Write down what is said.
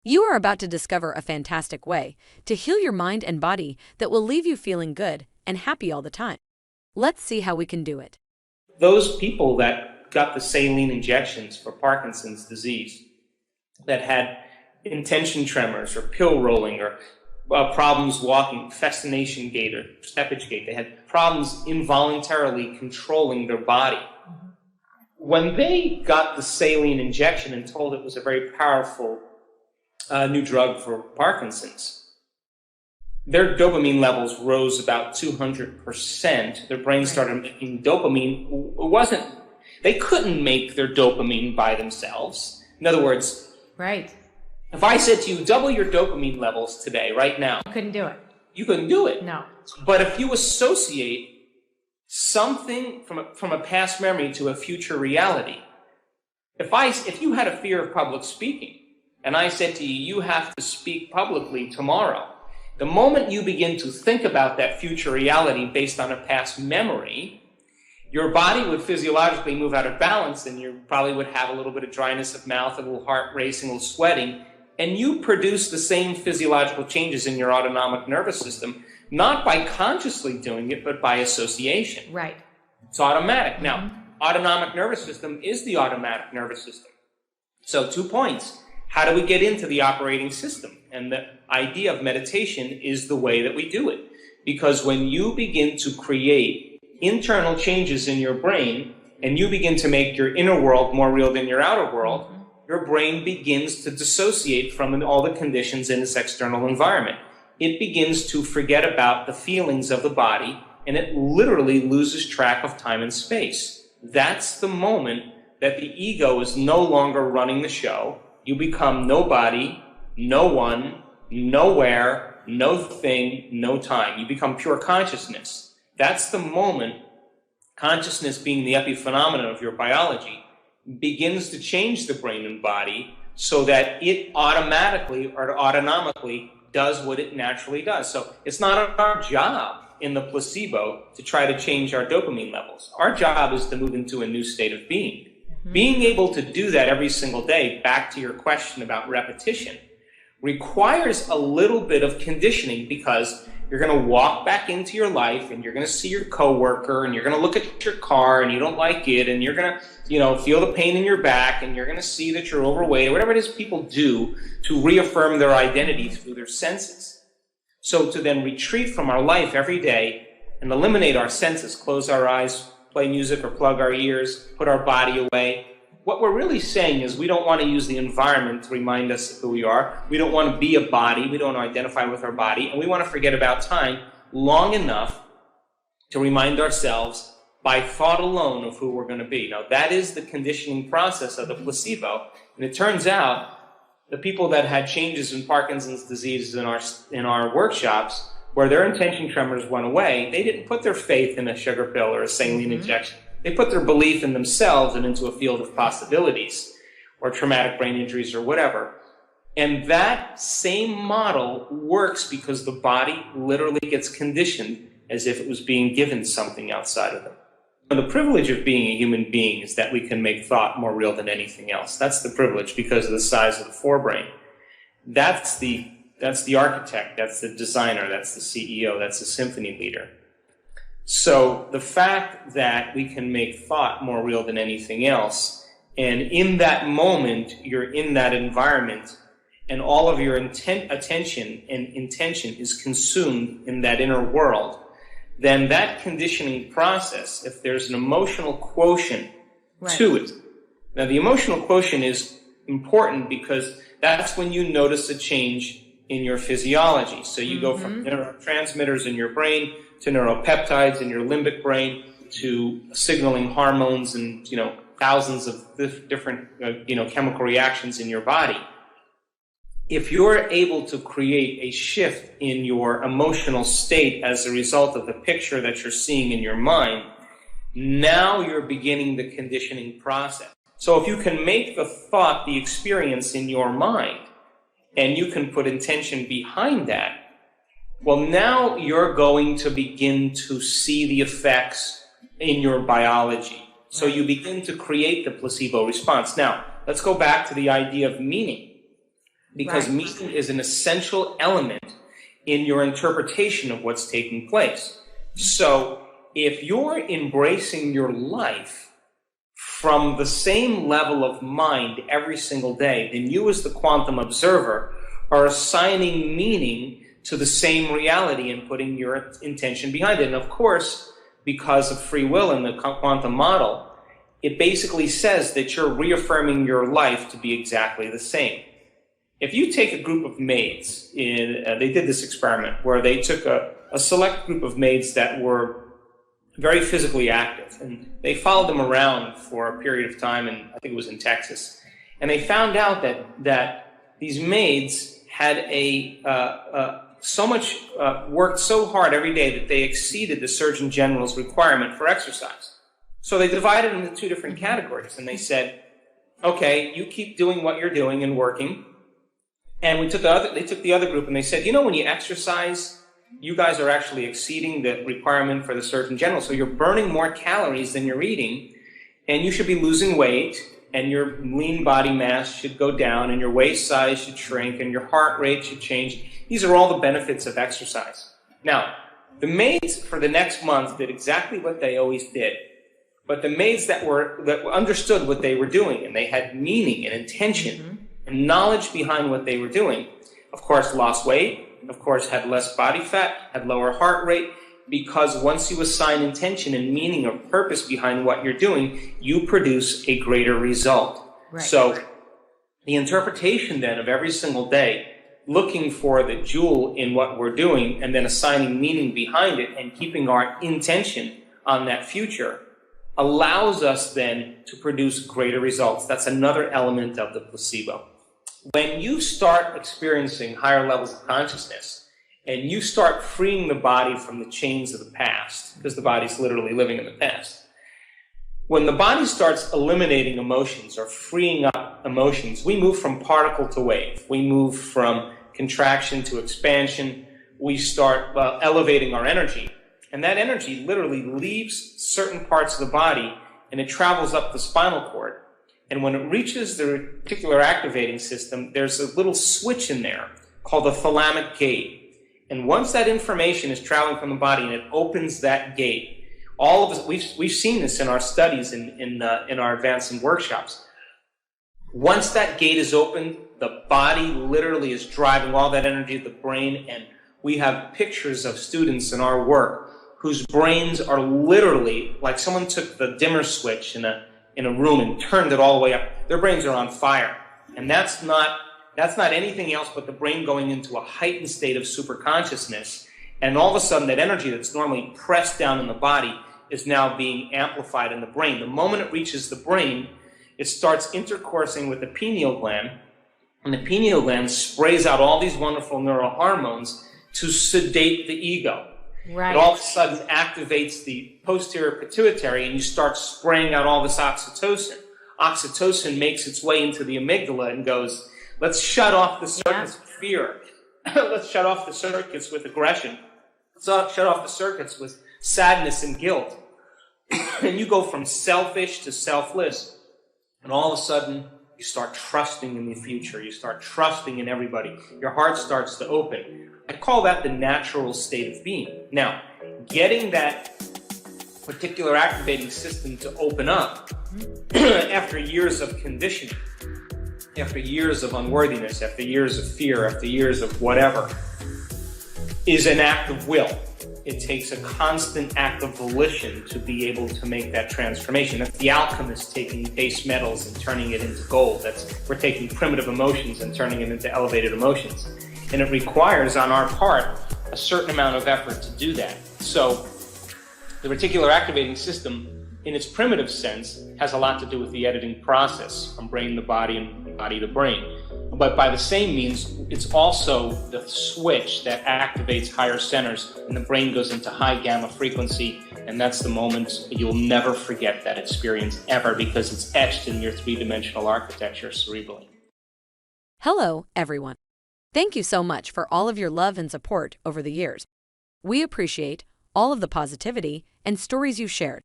You are about to discover a fantastic way to heal your mind and body that will leave you feeling good and happy all the time. Let's see how we can do it. Those people that got the saline injections for Parkinson's disease, that had intention tremors or pill rolling or problems walking, festination gait or steppage gait, they had problems involuntarily controlling their body. When they got the saline injection and told it was a very powerful new drug for Parkinson's, their dopamine levels rose about 200%. Their brain started making dopamine. They couldn't make their dopamine by themselves. In other words, if I said to you, double your dopamine levels today, right now. You couldn't do it. You couldn't do it. No. But if you associate something from a past memory to a future reality, if you had a fear of public speaking, and I said to you, you have to speak publicly tomorrow, the moment you begin to think about that future reality based on a past memory, your body would physiologically move out of balance, and you probably would have a little bit of dryness of mouth, a little heart racing, a little sweating, and you produce the same physiological changes in your autonomic nervous system, not by consciously doing it, but by association. Right. It's automatic. Now, autonomic nervous system is the automatic nervous system. So 2 points. How do we get into the operating system? And the idea of meditation is the way that we do it. Because when you begin to create internal changes in your brain, and you begin to make your inner world more real than your outer world, your brain begins to dissociate from all the conditions in this external environment. It begins to forget about the feelings of the body, and it literally loses track of time and space. That's the moment that the ego is no longer running the show. You become nobody, no one, nowhere, no thing, no time. You become pure consciousness. That's the moment, consciousness being the epiphenomenon of your biology, begins to change the brain and body so that it automatically or autonomically does what it naturally does. So it's not our job in the placebo to try to change our dopamine levels. Our job is to move into a new state of being. Being able to do that every single day, back to your question about repetition, requires a little bit of conditioning, because you're going to walk back into your life and you're going to see your coworker and you're going to look at your car and you don't like it, and you're going to, feel the pain in your back, and you're going to see that you're overweight, or whatever it is people do to reaffirm their identity through their senses. So to then retreat from our life every day and eliminate our senses, close our eyes, play music or plug our ears, put our body away. What we're really saying is we don't want to use the environment to remind us of who we are. We don't want to be a body. We don't want to identify with our body. And we want to forget about time long enough to remind ourselves by thought alone of who we're going to be. Now, that is the conditioning process of the placebo. And it turns out the people that had changes in Parkinson's disease in our workshops, where their intention tremors went away, they didn't put their faith in a sugar pill or a saline injection. They put their belief in themselves and into a field of possibilities, or traumatic brain injuries or whatever. And that same model works because the body literally gets conditioned as if it was being given something outside of them. And the privilege of being a human being is that we can make thought more real than anything else. That's the privilege because of the size of the forebrain. That's the architect, that's the designer, that's the CEO, that's the symphony leader. So the fact that we can make thought more real than anything else, and in that moment you're in that environment, and all of your attention and intention is consumed in that inner world, then that conditioning process, if there's an emotional quotient to it. Now the emotional quotient is important because that's when you notice a change in your physiology. So you go from neurotransmitters in your brain to neuropeptides in your limbic brain to signaling hormones and, thousands of different, chemical reactions in your body. If you're able to create a shift in your emotional state as a result of the picture that you're seeing in your mind, now you're beginning the conditioning process. So if you can make the thought the experience in your mind, and you can put intention behind that, well, now you're going to begin to see the effects in your biology. So you begin to create the placebo response. Now, let's go back to the idea of meaning. because Right. meaning is an essential element in your interpretation of what's taking place. So if you're embracing your life from the same level of mind every single day, then you as the quantum observer are assigning meaning to the same reality and putting your intention behind it. And of course, because of free will in the quantum model, it basically says that you're reaffirming your life to be exactly the same. If you take a group of maids, they did this experiment where they took a select group of maids that were very physically active, and they followed them around for a period of time, and I think it was in Texas. And they found out that these maids had worked so hard every day that they exceeded the Surgeon General's requirement for exercise. So they divided them into two different categories, and they said, okay, you keep doing what you're doing and working. And they took the other group and they said, when you exercise, you guys are actually exceeding the requirement for the Surgeon General. So you're burning more calories than you're eating, and you should be losing weight, and your lean body mass should go down, and your waist size should shrink, and your heart rate should change. These are all the benefits of exercise. Now, the maids for the next month did exactly what they always did. But the maids that understood what they were doing, and they had meaning and intention and knowledge behind what they were doing, of course, lost weight, of course, had less body fat, had lower heart rate, because once you assign intention and meaning or purpose behind what you're doing, you produce a greater result. Right. So the interpretation then of every single day, looking for the jewel in what we're doing and then assigning meaning behind it and keeping our intention on that future, allows us then to produce greater results. That's another element of the placebo. When you start experiencing higher levels of consciousness and you start freeing the body from the chains of the past, because the body's literally living in the past, when the body starts eliminating emotions or freeing up emotions, we move from particle to wave. We move from contraction to expansion. We start elevating our energy. And that energy literally leaves certain parts of the body and it travels up the spinal cord. And when it reaches the reticular activating system, there's a little switch in there called the thalamic gate. And once that information is traveling from the body and it opens that gate, all of us, we've seen this in our studies in our advancing workshops. Once that gate is opened, the body literally is driving all that energy to the brain, and we have pictures of students in our work whose brains are literally like someone took the dimmer switch in a room and turned it all the way up. Their brains are on fire. And that's not anything else but the brain going into a heightened state of superconsciousness. And all of a sudden, that energy that's normally pressed down in the body is now being amplified in the brain. The moment it reaches the brain, it starts intercoursing with the pineal gland, and the pineal gland sprays out all these wonderful neurohormones to sedate the ego. Right. It all of a sudden activates the posterior pituitary, and you start spraying out all this oxytocin. Oxytocin makes its way into the amygdala and goes, let's shut off the circuits with fear. Let's shut off the circuits with aggression. Let's shut off the circuits with sadness and guilt. And you go from selfish to selfless. And all of a sudden, you start trusting in the future. You start trusting in everybody. Your heart starts to open. I call that the natural state of being. Now, getting that particular activating system to open up after years of conditioning, after years of unworthiness, after years of fear, after years of whatever, is an act of will. It takes a constant act of volition to be able to make that transformation. That's the alchemist taking base metals and turning it into gold. We're taking primitive emotions and turning it into elevated emotions. And it requires, on our part, a certain amount of effort to do that. So the reticular activating system, in its primitive sense, has a lot to do with the editing process from brain to body and body to brain. But by the same means, it's also the switch that activates higher centers, and the brain goes into high gamma frequency, and that's the moment you'll never forget that experience ever, because it's etched in your three-dimensional architecture cerebrally. Hello, everyone. Thank you so much for all of your love and support over the years. We appreciate all of the positivity and stories you shared.